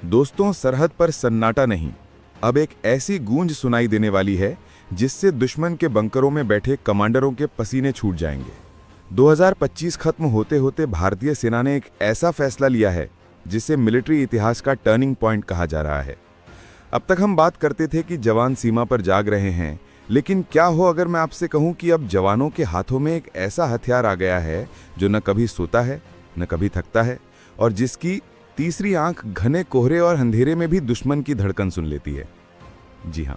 दोस्तों, सरहद पर सन्नाटा नहीं, अब एक ऐसी गूंज सुनाई देने वाली है जिससे दुश्मन के बंकरों में बैठे कमांडरों के पसीने छूट जाएंगे। 2025 खत्म होते होते भारतीय सेना ने एक ऐसा फैसला लिया है जिसे मिलिट्री इतिहास का टर्निंग पॉइंट कहा जा रहा है। अब तक हम बात करते थे कि जवान सीमा पर जाग रहे हैं, लेकिन क्या हो अगर मैं आपसे कहूं कि अब जवानों के हाथों में एक ऐसा हथियार आ गया है जो न कभी सोता है न कभी थकता है और जिसकी तीसरी आंख घने कोहरे और अंधेरे में भी दुश्मन की धड़कन सुन लेती है। जी हां,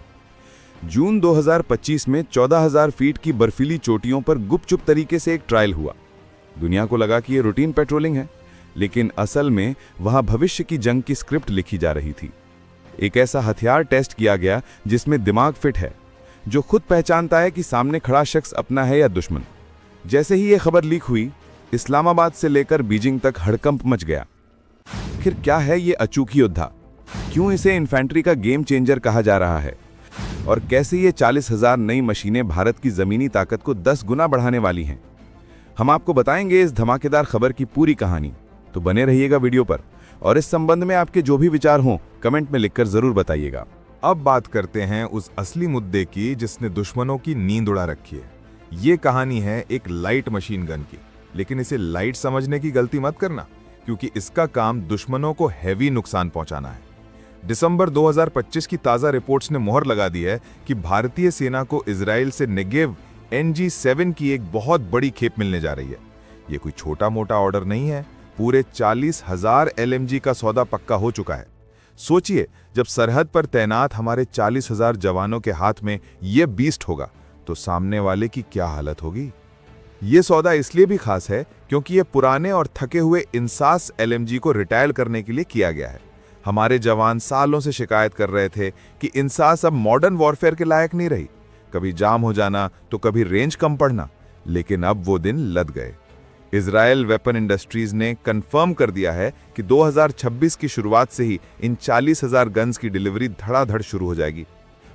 जून 2025 में 14,000 फीट की बर्फीली चोटियों पर गुपचुप तरीके से एक ट्रायल हुआ। दुनिया को लगा कि यह रूटीन पेट्रोलिंग है, लेकिन असल में वहां भविष्य की जंग की स्क्रिप्ट लिखी जा रही थी। एक ऐसा हथियार टेस्ट किया गया जिसमें दिमाग फिट है, जो खुद पहचानता है कि सामने खड़ा शख्स अपना है या दुश्मन। जैसे ही यह खबर लीक हुई, इस्लामाबाद से लेकर बीजिंग तक हड़कंप मच गया। आखिर क्या है ये अचूक योद्धा? क्यों इसे इन्फेंट्री का गेम चेंजर कहा जा रहा है? और कैसे ये 40,000 नई मशीनें भारत की जमीनी ताकत को 10 गुना बढ़ाने वाली हैं? हम आपको बताएंगे इस धमाकेदार खबर की पूरी कहानी, तो बने रहिएगा वीडियो पर। और इस संबंध में आपके जो भी विचार हों, कमेंट में लिखकर जरूर बताइएगा। अब बात करते हैं उस असली मुद्दे की जिसने दुश्मनों की नींद उड़ा रखी है। ये कहानी है एक लाइट मशीन गन की, लेकिन इसे लाइट समझने की गलती मत करना, क्योंकि इसका काम दुश्मनों को हैवी नुकसान पहुंचाना है। दिसंबर 2025 की ताजा रिपोर्ट्स ने मोहर लगा दी है कि भारतीय सेना को इजराइल से नेगेव NG-7 की एक बहुत बड़ी खेप मिलने जा रही है। ये कोई छोटा मोटा ऑर्डर नहीं है, पूरे 40,000 LMG का सौदा पक्का हो चुका है। सोचिए, जब सरहद पर तैनात हमारे 40,000 जवानों के हाथ में यह बीस्ट होगा तो सामने वाले की क्या हालत होगी। यह सौदा इसलिए भी खास है क्योंकि यह पुराने और थके हुए इंसास LMG को रिटायर करने के लिए किया गया है। हमारे जवान सालों से शिकायत कर रहे थे कि इंसास अब मॉडर्न वॉरफेयर के लायक नहीं रही, कभी जाम हो जाना तो कभी रेंज कम पड़ना, लेकिन अब वो दिन लद गए। इजराइल वेपन इंडस्ट्रीज ने कंफर्म कर दिया है कि 2026 की शुरुआत से ही इन 40,000 गन्स की डिलीवरी धड़ाधड़ शुरू हो जाएगी।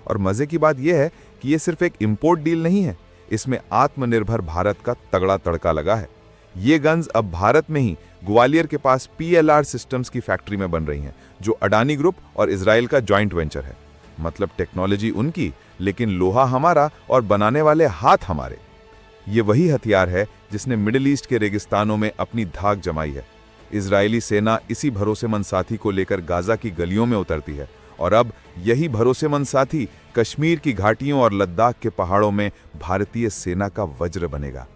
और मजे की बात यह है कि यह सिर्फ एक इंपोर्ट डील नहीं है, इसमें आत्मनिर्भर भारत का तगड़ा तड़का लगा है। ये गन्स अब भारत में ही ग्वालियर के पास PLR सिस्टम्स की फैक्ट्री में बन रही हैं, जो अडानी ग्रुप और इजराइल का जॉइंट वेंचर है। मतलब टेक्नोलॉजी उनकी, लेकिन लोहा हमारा और बनाने वाले हाथ हमारे। ये वही हथियार है जिसने मिडिल ईस्ट के रेगिस्तानों में अपनी धाक जमाई है। इजरायली सेना इसी भरोसेमंद साथी को लेकर गाजा की गलियों में उतरती है, और अब यही भरोसेमंद साथी कश्मीर की घाटियों और लद्दाख के पहाड़ों में भारतीय सेना का वज्र बनेगा।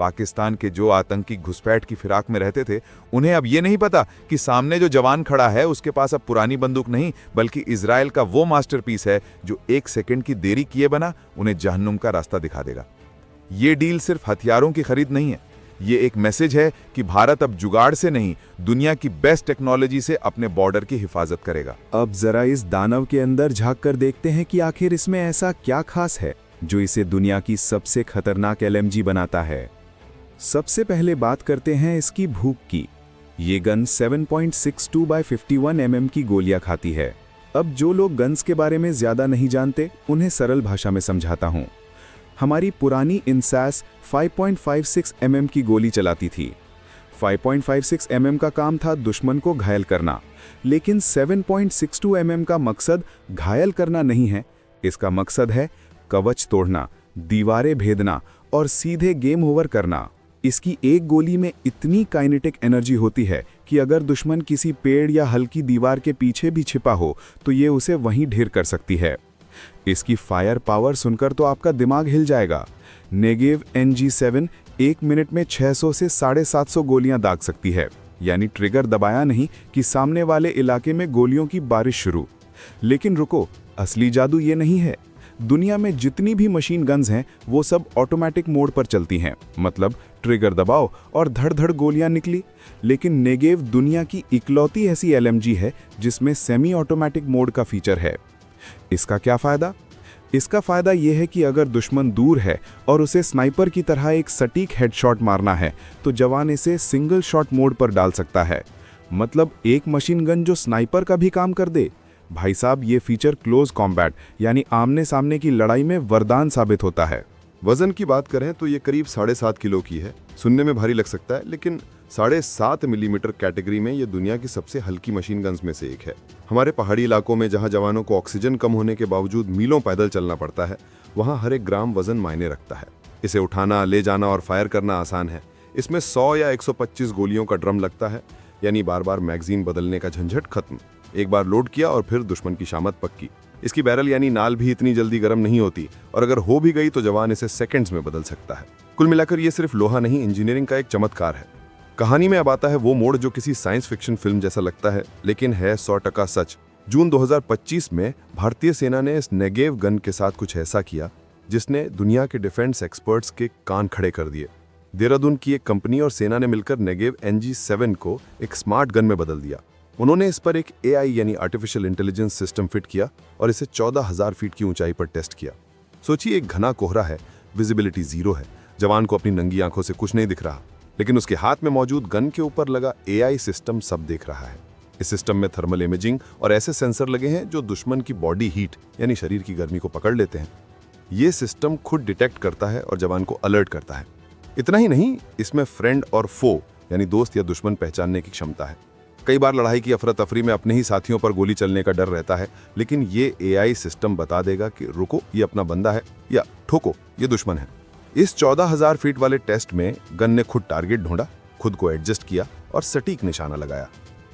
पाकिस्तान के जो आतंकी घुसपैठ की फिराक में रहते थे, उन्हें अब ये नहीं पता कि सामने जो जवान खड़ा है उसके पास अब पुरानी बंदूक नहीं, बल्कि इजराइल का वो मास्टरपीस है जो 1 सेकंड की देरी किए बना उन्हें जहन्नुम का रास्ता दिखा देगा। ये डील सिर्फ हथियारों की खरीद नहीं है, ये एक मैसेज है कि भारत अब जुगाड़ से नहीं, दुनिया की बेस्ट टेक्नोलॉजी से अपने बॉर्डर की हिफाजत करेगा। अब जरा इस दानव के अंदर झांक कर देखते हैं कि आखिर इसमें ऐसा क्या खास है जो इसे दुनिया की सबसे खतरनाक LMG बनाता है। सबसे पहले बात करते हैं इसकी भूख की। ये गन 7.62 by 51 mm की गोलियां खाती है। अब जो लोग गन्स के बारे में ज्यादा नहीं जानते, उन्हें सरल भाषा में समझाता हूं। हमारी पुरानी इंसास 5.56 mm की गोली चलाती थी। 5.56 mm का काम था दुश्मन को घायल करना, लेकिन 7.62 mm का मकसद घायल करना नहीं है। इसका मकसद है कवच तोड़ना, दीवारें भेदना और सीधे गेम ओवर करना। इसकी एक गोली में इतनी काइनेटिक एनर्जी होती है कि अगर दुश्मन किसी पेड़ या हल्की दीवार के पीछे भी छिपा हो तो ये उसे वहीं ढेर कर सकती है। इसकी फायर पावर सुनकर तो आपका दिमाग हिल जाएगा। नेगेव NG-7 1 मिनट में 600 से 750 गोलियां दाग सकती है, यानी ट्रिगर दबाया नहीं कि सामने वाले इलाके में गोलियों की बारिश शुरू। लेकिन रुको, असली जादू ये नहीं है। दुनिया में जितनी भी मशीन गन्स हैं वो सब ऑटोमेटिक मोड पर चलती हैं, मतलब ट्रिगर दबाओ और धड़ धड़ गोलियां निकली। लेकिन नेगेव दुनिया की इकलौती ऐसी LMG है जिसमें सेमी ऑटोमेटिक मोड का फीचर है। इसका क्या फायदा? इसका फायदा यह है कि अगर दुश्मन दूर है और उसे स्नाइपर की तरह एक सटीक हेडशॉट मारना है तो जवान इसे सिंगल शॉट मोड पर डाल सकता है। मतलब एक मशीन गन जो स्नाइपर का भी काम कर दे। भाई साहब, ये फीचर क्लोज कॉम्बैट यानी आमने सामने की लड़ाई में वरदान साबित होता है। वजन की बात करें तो ये करीब 7.5 किलो की है। सुनने में भारी लग सकता है, लेकिन 7.5 मिलीमीटर कैटेगरी में ये दुनिया की सबसे हल्की मशीन गन्स में से एक है। हमारे पहाड़ी इलाकों में जहां जवानों को ऑक्सीजन कम होने के बावजूद मीलों पैदल चलना पड़ता है, वहां हर एक ग्राम वजन मायने रखता है। इसे उठाना, ले जाना और फायर करना आसान है। इसमें 100 या 125 गोलियों का ड्रम लगता है, यानी बार बार मैगजीन बदलने का झंझट खत्म। एक बार लोड किया और फिर दुश्मन की शामत पक्की। इसकी बैरल यानी नाल भी इतनी जल्दी गर्म नहीं होती, और अगर हो भी गई तो जवान इसे सेकंड्स में बदल सकता है। कुल मिलाकर ये सिर्फ लोहा नहीं, इंजीनियरिंग का एक चमत्कार है। कहानी में अब आता है वो मोड़ जो किसी साइंस फिक्शन फिल्म जैसा लगता है, लेकिन है 100% सच। जून 2025 में भारतीय सेना ने इस नेगेव गन के साथ कुछ ऐसा किया जिसने दुनिया के डिफेंस एक्सपर्ट्स के कान खड़े कर दिए। देहरादून की एक कंपनी और सेना ने मिलकर नेगेव NG7 को एक स्मार्ट गन में बदल दिया। उन्होंने इस पर एक AI यानी आर्टिफिशियल इंटेलिजेंस सिस्टम फिट किया और इसे 14,000 फीट की ऊंचाई पर टेस्ट किया। सोचिए, एक घना कोहरा है, विजिबिलिटी 0 है, जवान को अपनी नंगी आंखों से कुछ नहीं दिख रहा, लेकिन उसके हाथ में मौजूद गन के ऊपर लगा AI सिस्टम सब देख रहा है। इस सिस्टम में थर्मल इमेजिंग और ऐसे सेंसर लगे हैं जो दुश्मन की बॉडी हीट यानी शरीर की गर्मी को पकड़ लेते हैं। ये सिस्टम खुद डिटेक्ट करता है और जवान को अलर्ट करता है। इतना ही नहीं, इसमें फ्रेंड और फो यानी दोस्त या दुश्मन पहचानने की क्षमता है। कई बार लड़ाई की अफरा तफरी में अपने ही साथियों पर गोली चलने का डर रहता है, लेकिन ये AI सिस्टम बता देगा कि रुको, ये अपना बंदा है, या ठोको, ये दुश्मन है। इस 14,000 फीट वाले टेस्ट में गन ने खुद टारगेट ढूंढा, खुद को एडजस्ट किया और सटीक निशाना लगाया।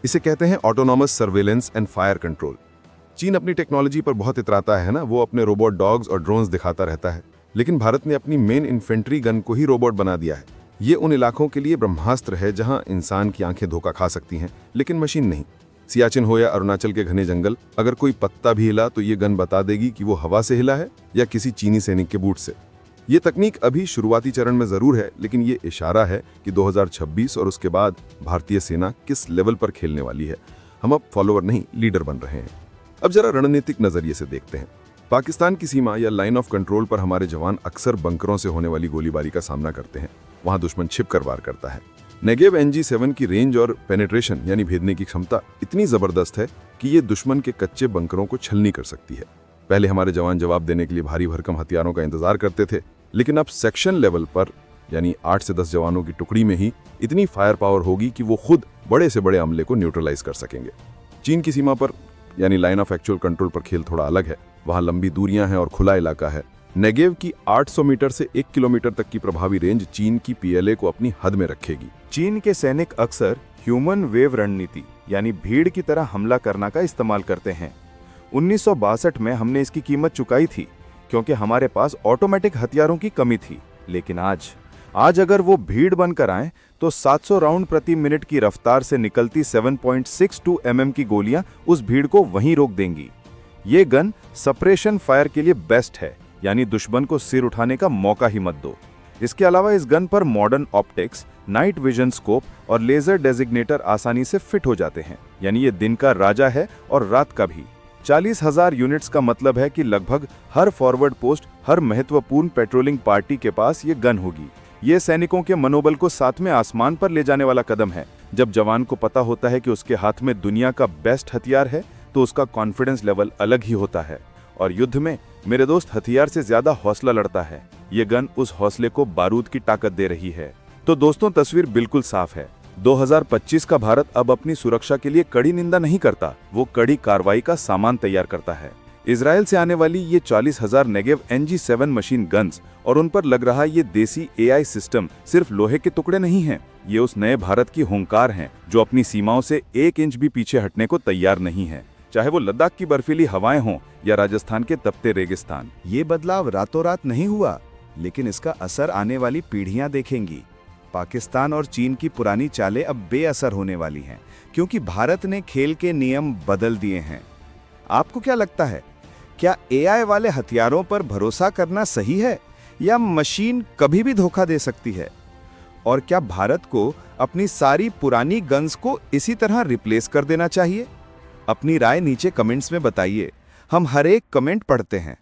इसे कहते हैं autonomous surveillance and fire control. चीन अपनी टेक्नोलॉजी पर बहुत इतराता है ना, वो अपने रोबोट डॉग्स और ड्रोन्स दिखाता रहता है, लेकिन भारत ने अपनी मेन इन्फेंट्री गन को ही रोबोट बना दिया है। ये उन इलाकों के लिए ब्रह्मास्त्र है जहां इंसान की आंखें धोखा खा सकती हैं, लेकिन मशीन नहीं। सियाचिन हो या अरुणाचल के घने जंगल, अगर कोई पत्ता भी हिला तो ये गन बता देगी कि वो हवा से हिला है या किसी चीनी सैनिक के बूट से। ये तकनीक अभी शुरुआती चरण में जरूर है, लेकिन ये इशारा है कि 2026 और उसके बाद भारतीय सेना किस लेवल पर खेलने वाली है। हम अब फॉलोअर नहीं, लीडर बन रहे हैं। अब जरा रणनीतिक नजरिए से देखते हैं। पाकिस्तान की सीमा या लाइन ऑफ कंट्रोल पर हमारे जवान अक्सर बंकरों से होने वाली गोलीबारी का सामना करते हैं। वहां दुश्मन छिप कर वार करता है। नेगेव NG7 की रेंज और पेनिट्रेशन यानी भेदने की क्षमता इतनी जबरदस्त है कि ये दुश्मन के कच्चे बंकरों को छलनी कर सकती है। पहले हमारे जवान जवाब देने के लिए भारी भरकम हथियारों का इंतजार करते थे, लेकिन अब सेक्शन लेवल पर यानी 8 से 10 जवानों की टुकड़ी में ही इतनी फायर पावर होगी कि वो खुद बड़े से बड़े हमले को न्यूट्रलाइज कर सकेंगे। चीन की सीमा पर यानी लाइन ऑफ एक्चुअल कंट्रोल पर खेल थोड़ा अलग है। वहां लंबी दूरियां हैं और खुला इलाका है। नेगेव की 800 मीटर से 1 किलोमीटर तक की प्रभावी रेंज चीन की PLA को अपनी हद में रखेगी। चीन के सैनिक अक्सर ह्यूमन वेव रणनीति यानी भीड़ की तरह हमला करना का इस्तेमाल करते हैं। 1962 में हमने इसकी कीमत चुकाई थी क्योंकि हमारे पास ऑटोमेटिक हथियारों की कमी थी, लेकिन आज अगर वो भीड़ बनकर आए तो 700 राउंड प्रति मिनट की रफ्तार से निकलती 7.62 mm की गोलियां उस भीड़ को वहीं रोक देंगी। ये गन सप्रेशन फायर के लिए बेस्ट है, यानी दुश्मन को सिर उठाने का मौका ही मत दो। इसके अलावा इस गन पर modern optics, night vision scope और लेजर डेजिग्नेटर आसानी से फिट हो जाते हैं, यानी ये दिन का राजा है और रात का भी। 40,000 यूनिट्स का मतलब है कि लगभग हर फॉरवर्ड पोस्ट, हर महत्वपूर्ण पेट्रोलिंग पार्टी के पास ये गन होगी। ये सैनिकों के मनोबल को साथ में आसमान पर ले जाने वाला कदम है। जब जवान को पता होता है कि उसके हाथ में दुनिया का बेस्ट हथियार है तो उसका कॉन्फिडेंस लेवल अलग ही होता है। और युद्ध में मेरे दोस्त हथियार से ज्यादा हौसला लड़ता है। ये गन उस हौसले को बारूद की ताकत दे रही है। तो दोस्तों, तस्वीर बिल्कुल साफ है। 2025 का भारत अब अपनी सुरक्षा के लिए कड़ी निंदा नहीं करता, वो कड़ी कार्रवाई का सामान तैयार करता है। इजराइल से आने वाली ये 40,000 नेगेव NG7 मशीन गन्स और उन पर लग रहा ये देसी AI सिस्टम सिर्फ लोहे के टुकड़े नहीं हैं। ये उस नए भारत की हुंकार हैं जो अपनी सीमाओं से 1 इंच भी पीछे हटने को तैयार नहीं है, चाहे वो लद्दाख की बर्फीली हवाएं हों या राजस्थान के तपते रेगिस्तान। ये बदलाव रातों रात नहीं हुआ, लेकिन इसका असर आने वाली पीढ़ियां देखेंगी। पाकिस्तान और चीन की पुरानी चालें अब बेअसर होने वाली हैं, क्योंकि भारत ने खेल के नियम बदल दिए हैं। आपको क्या लगता है, क्या AI वाले हथियारों पर भरोसा करना सही है या मशीन कभी भी धोखा दे सकती है? और क्या भारत को अपनी सारी पुरानी गन्स को इसी तरह रिप्लेस कर देना चाहिए? अपनी राय नीचे कमेंट्स में बताइए, हम हर एक कमेंट पढ़ते हैं।